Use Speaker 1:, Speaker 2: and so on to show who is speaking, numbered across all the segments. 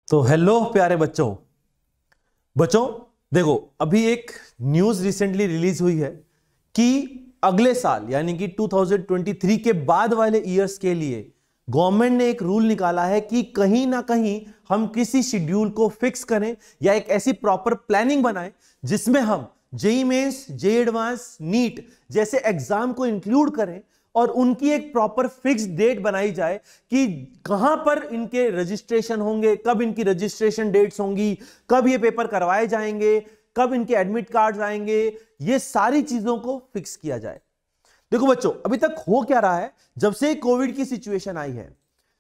Speaker 1: तो हेलो प्यारे बच्चों बच्चों देखो, अभी एक न्यूज रिसेंटली रिलीज हुई है कि अगले साल यानी कि 2023 के बाद वाले ईयर्स के लिए गवर्नमेंट ने एक रूल निकाला है कि कहीं ना कहीं हम किसी शेड्यूल को फिक्स करें या एक ऐसी प्रॉपर प्लानिंग बनाएं जिसमें हम JEE Mains, JEE advance, NEET जैसे एग्जाम को इंक्लूड करें और उनकी एक प्रॉपर फिक्स डेट बनाई जाए कि कहां पर इनके रजिस्ट्रेशन होंगे, कब इनकी रजिस्ट्रेशन डेट्स होंगी, कब ये पेपर करवाए जाएंगे, कब इनके एडमिट कार्ड्स आएंगे, ये सारी चीजों को फिक्स किया जाए। देखो बच्चों, अभी तक हो क्या रहा है, जब से कोविड की सिचुएशन आई है,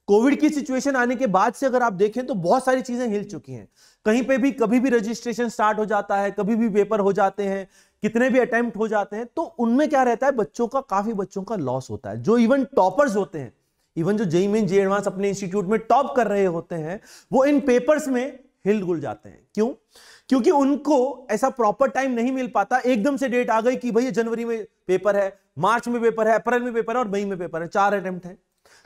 Speaker 1: कोविड की सिचुएशन आने के बाद से अगर आप देखें तो बहुत सारी चीजें हिल चुकी हैं। कहीं पे भी कभी भी रजिस्ट्रेशन स्टार्ट हो जाता है, कभी भी पेपर हो जाते हैं, कितने भी अटेम्प्ट हो जाते हैं, तो उनमें क्या रहता है, बच्चों का, काफी बच्चों का लॉस होता है। जो इवन टॉपर्स होते हैं, इवन जो जेई मेन, जेई एडवांस अपने इंस्टीट्यूट में टॉप कर रहे होते हैं, वो इन पेपर्स में हिल गुल जाते हैं। क्यों? क्योंकि उनको ऐसा प्रॉपर टाइम नहीं मिल पाता। एकदम से डेट आ गई कि भैया जनवरी में पेपर है, मार्च में पेपर है, अप्रैल में पेपर है और मई में पेपर है, 4 अटेम्प्ट है।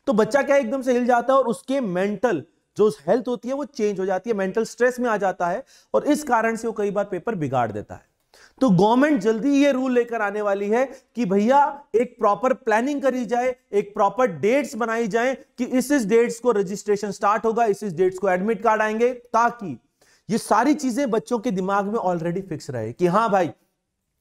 Speaker 1: तो बच्चा क्या एकदम से हिल जाता है और उसके मेंटल जो हेल्थ होती है वो चेंज हो जाती है, मेंटल स्ट्रेस में आ जाता है और इस कारण से वो कई बार पेपर बिगाड़ देता है। तो गवर्नमेंट जल्दी ये रूल लेकर आने वाली है कि भैया एक प्रॉपर प्लानिंग करी जाए, एक प्रॉपर डेट्स बनाई जाए कि इस डेट्स को रजिस्ट्रेशन स्टार्ट होगा, इस डेट्स को एडमिट कार्ड आएंगे, ताकि ये सारी चीजें बच्चों के दिमाग में ऑलरेडी फिक्स रहे कि हाँ भाई,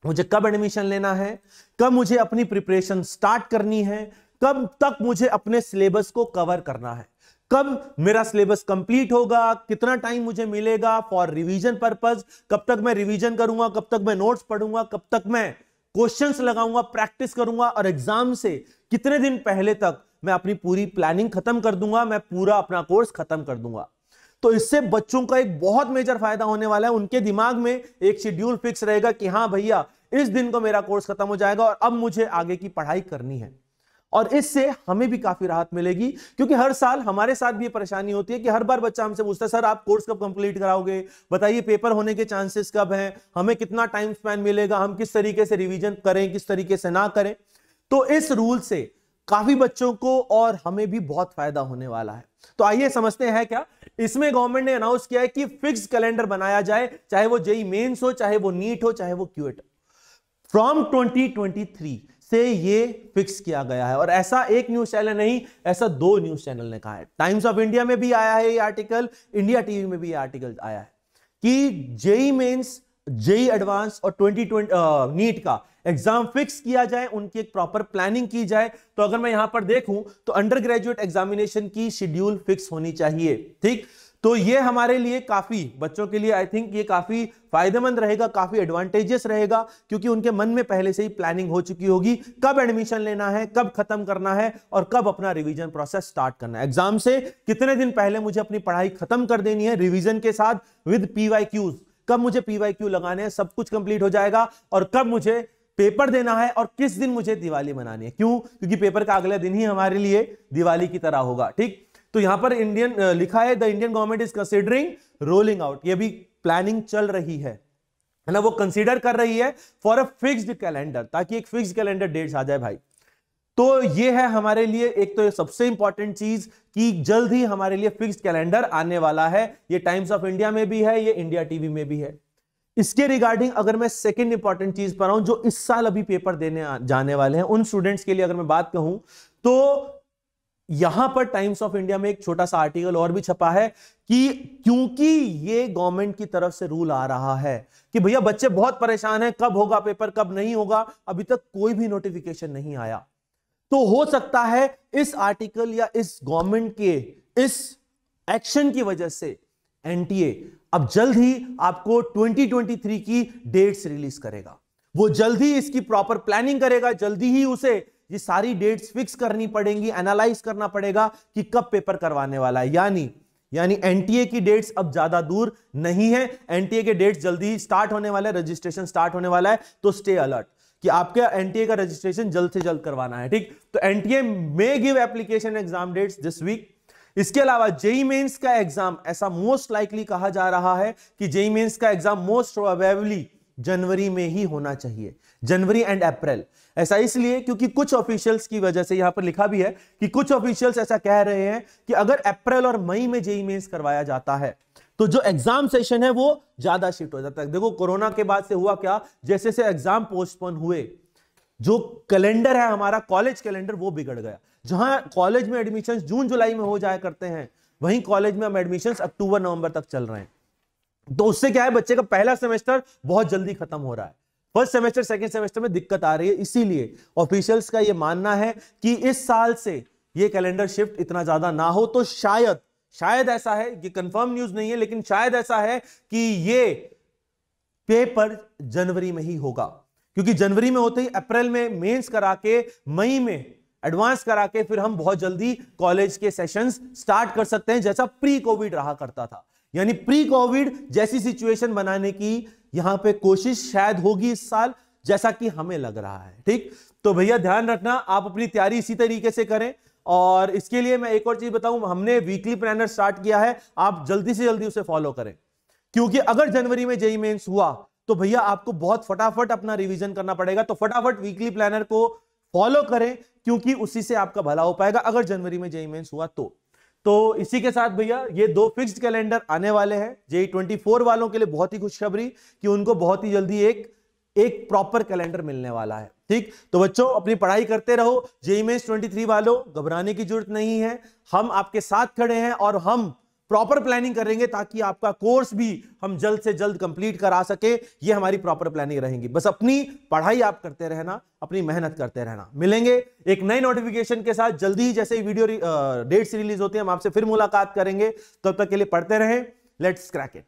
Speaker 1: मुझे कब एडमिशन लेना है, कब मुझे अपनी प्रिपरेशन स्टार्ट करनी है, कब तक मुझे अपने सिलेबस को कवर करना है, कब मेरा सिलेबस कंप्लीट होगा, कितना टाइम मुझे मिलेगा फॉर रिवीजन पर्पस, कब तक मैं रिवीजन करूंगा, कब तक मैं नोट्स पढ़ूंगा, कब तक मैं क्वेश्चंस लगाऊंगा, प्रैक्टिस करूंगा और एग्जाम से कितने दिन पहले तक मैं अपनी पूरी प्लानिंग खत्म कर दूंगा, मैं पूरा अपना कोर्स खत्म कर दूंगा। तो इससे बच्चों का एक बहुत मेजर फायदा होने वाला है। उनके दिमाग में एक शेड्यूल फिक्स रहेगा कि हाँ भैया, इस दिन को मेरा कोर्स खत्म हो जाएगा और अब मुझे आगे की पढ़ाई करनी है। और इससे हमें भी काफी राहत मिलेगी, क्योंकि हर साल हमारे साथ भी ये परेशानी होती है कि हर बार बच्चा हमसे पूछता है, सर आप कोर्स कब कंप्लीट कराओगे, बताइए पेपर होने के चांसेस कब हैं, हमें कितना टाइम स्पैन मिलेगा, हम किस तरीके से रिवीजन करें, किस तरीके से ना करें। तो इस रूल से काफी बच्चों को और हमें भी बहुत फायदा होने वाला है। तो आइए समझते हैं क्या इसमें गवर्नमेंट ने अनाउंस किया है कि फिक्स कैलेंडर बनाया जाए, चाहे वो जेई मेंस हो, चाहे वो नीट हो, चाहे वो क्यूएट हो। फ्रॉम 2023 से ये फिक्स किया गया है और ऐसा एक न्यूज चैनल नहीं, ऐसा 2 न्यूज चैनल ने कहा है। टाइम्स ऑफ इंडिया में भी आया है ये आर्टिकल, इंडिया टीवी में भी ये आर्टिकल आया है कि जेई मेंस, जेई एडवांस और 2020 नीट का एग्जाम फिक्स किया जाए, उनकी एक प्रॉपर प्लानिंग की जाए। तो अगर मैं यहां पर देखूं तो अंडर ग्रेजुएट एग्जामिनेशन की शेड्यूल फिक्स होनी चाहिए। ठीक, तो ये हमारे लिए काफी, बच्चों के लिए आई थिंक ये काफी फायदेमंद रहेगा, काफी एडवांटेजेस रहेगा, क्योंकि उनके मन में पहले से ही प्लानिंग हो चुकी होगी कब एडमिशन लेना है, कब खत्म करना है और कब अपना रिवीजन प्रोसेस स्टार्ट करना है। एग्जाम से कितने दिन पहले मुझे अपनी पढ़ाई खत्म कर देनी है रिवीजन के साथ विद पीवाईक्यूज, कब मुझे पीवाईक्यू लगाने हैं, सब कुछ कंप्लीट हो जाएगा। और कब मुझे पेपर देना है और किस दिन मुझे दिवाली मनानी है। क्यों? क्योंकि पेपर का अगला दिन ही हमारे लिए दिवाली की तरह होगा। ठीक, तो यहां पर इंडियन लिखा है, the Indian government is considering rolling out, ये भी प्लानिंग चल रही है ना, वो कंसीडर कर रही है फॉर अ फिक्स्ड कैलेंडर, ताकि एक फिक्स्ड कैलेंडर डेट्स आ जाए भाई। तो ये है हमारे लिए एक तो सबसे इंपॉर्टेंट चीज कि जल्द ही हमारे लिए फिक्स्ड कैलेंडर आने वाला है। ये टाइम्स ऑफ इंडिया में भी है, ये इंडिया टीवी में भी है। इसके रिगार्डिंग अगर मैं सेकंड इंपॉर्टेंट चीज पर आऊं, जो इस साल अभी पेपर देने जाने वाले हैं उन स्टूडेंट्स के लिए अगर मैं बात कहूं, तो यहां पर टाइम्स ऑफ इंडिया में एक छोटा सा आर्टिकल और भी छपा है कि क्योंकि ये गवर्नमेंट की तरफ से रूल आ रहा है कि भैया बच्चे बहुत परेशान हैं, कब होगा पेपर, कब नहीं होगा, अभी तक कोई भी नोटिफिकेशन नहीं आया। तो हो सकता है इस आर्टिकल या इस गवर्नमेंट के इस एक्शन की वजह से एनटीए अब जल्द ही आपको 2023 की डेट्स रिलीज करेगा। वो जल्द ही इसकी प्रॉपर प्लानिंग करेगा, जल्दी ही उसे ये सारी डेट्स फिक्स करनी पड़ेंगी, एनालाइज करना पड़ेगा कि कब पेपर करवाने वाला है। यानी एनटीए की डेट्स अब ज्यादा दूर नहीं है, एनटीए के डेट्स जल्दी ही स्टार्ट होने वाला है, रजिस्ट्रेशन स्टार्ट होने वाला है। तो स्टे अलर्ट कि आपके एनटीए का रजिस्ट्रेशन जल्द से जल्द करवाना है। ठीक, तो NTA may give application exam dates this week. इसके अलावा जेई मेंस का एग्जाम, ऐसा मोस्ट लाइकली कहा जा रहा है कि जेई मेंस का एग्जाम मोस्ट प्रोबेबली जनवरी में ही होना चाहिए, जनवरी एंड अप्रैल। ऐसा इसलिए क्योंकि कुछ ऑफिशियल्स की वजह से, यहां पर लिखा भी है कि कुछ ऑफिशियल्स ऐसा कह रहे हैं कि अगर अप्रैल और मई में जेईई मेंस करवाया जाता है तो जो एग्जाम सेशन है वो ज्यादा शिफ्ट हो जाता है। देखो कोरोना के बाद से हुआ क्या, जैसे से एग्जाम पोस्टपोन हुए, जो कैलेंडर है हमारा कॉलेज कैलेंडर वो बिगड़ गया। जहां कॉलेज में एडमिशन जून जुलाई में हो जाया करते हैं, वहीं कॉलेज में हम एडमिशन अक्टूबर नवंबर तक चल रहे हैं। तो उससे क्या है, बच्चे का पहला सेमेस्टर बहुत जल्दी खत्म हो रहा है, फर्स्ट सेमेस्टर सेकंड सेमेस्टर में दिक्कत आ रही है। इसीलिए ऑफिशियल्स का यह मानना है कि इस साल से ये कैलेंडर शिफ्ट इतना ज्यादा ना हो। तो शायद ऐसा है, ये कंफर्म न्यूज नहीं है, लेकिन शायद ऐसा है कि ये पेपर जनवरी में ही होगा, क्योंकि जनवरी में होते ही अप्रैल में मेंस करा के, मई में एडवांस करा के, फिर हम बहुत जल्दी कॉलेज के सेशंस स्टार्ट कर सकते हैं, जैसा प्री कोविड रहा करता था। यानी प्री कोविड जैसी सिचुएशन बनाने की यहां पे कोशिश शायद होगी इस साल, जैसा कि हमें लग रहा है। ठीक, तो भैया ध्यान रखना, आप अपनी तैयारी इसी तरीके से करें। और इसके लिए मैं एक और चीज बताऊं, हमने वीकली प्लानर स्टार्ट किया है, आप जल्दी से जल्दी उसे फॉलो करें, क्योंकि अगर जनवरी में जेईई मेंस हुआ तो भैया आपको बहुत फटाफट अपना रिवीजन करना पड़ेगा। तो फटाफट वीकली प्लानर को फॉलो करें, क्योंकि उसी से आपका भला हो पाएगा अगर जनवरी में जेईई मेंस हुआ तो इसी के साथ भैया ये 2 फिक्स्ड कैलेंडर आने वाले हैं। जेईई 24 वालों के लिए बहुत ही खुशखबरी कि उनको बहुत ही जल्दी एक प्रॉपर कैलेंडर मिलने वाला है। ठीक, तो बच्चों अपनी पढ़ाई करते रहो। जेईई मेंस 23 वालों घबराने की जरूरत नहीं है, हम आपके साथ खड़े हैं और हम प्रॉपर प्लानिंग करेंगे ताकि आपका कोर्स भी हम जल्द से जल्द कंप्लीट करा सके। ये हमारी प्रॉपर प्लानिंग रहेगी। बस अपनी पढ़ाई आप करते रहना, अपनी मेहनत करते रहना। मिलेंगे एक नई नोटिफिकेशन के साथ जल्दी ही, जैसे ही वीडियो डेट्स रिलीज होती है हम आपसे फिर मुलाकात करेंगे। तब तक के लिए पढ़ते रहें। Let's crack it.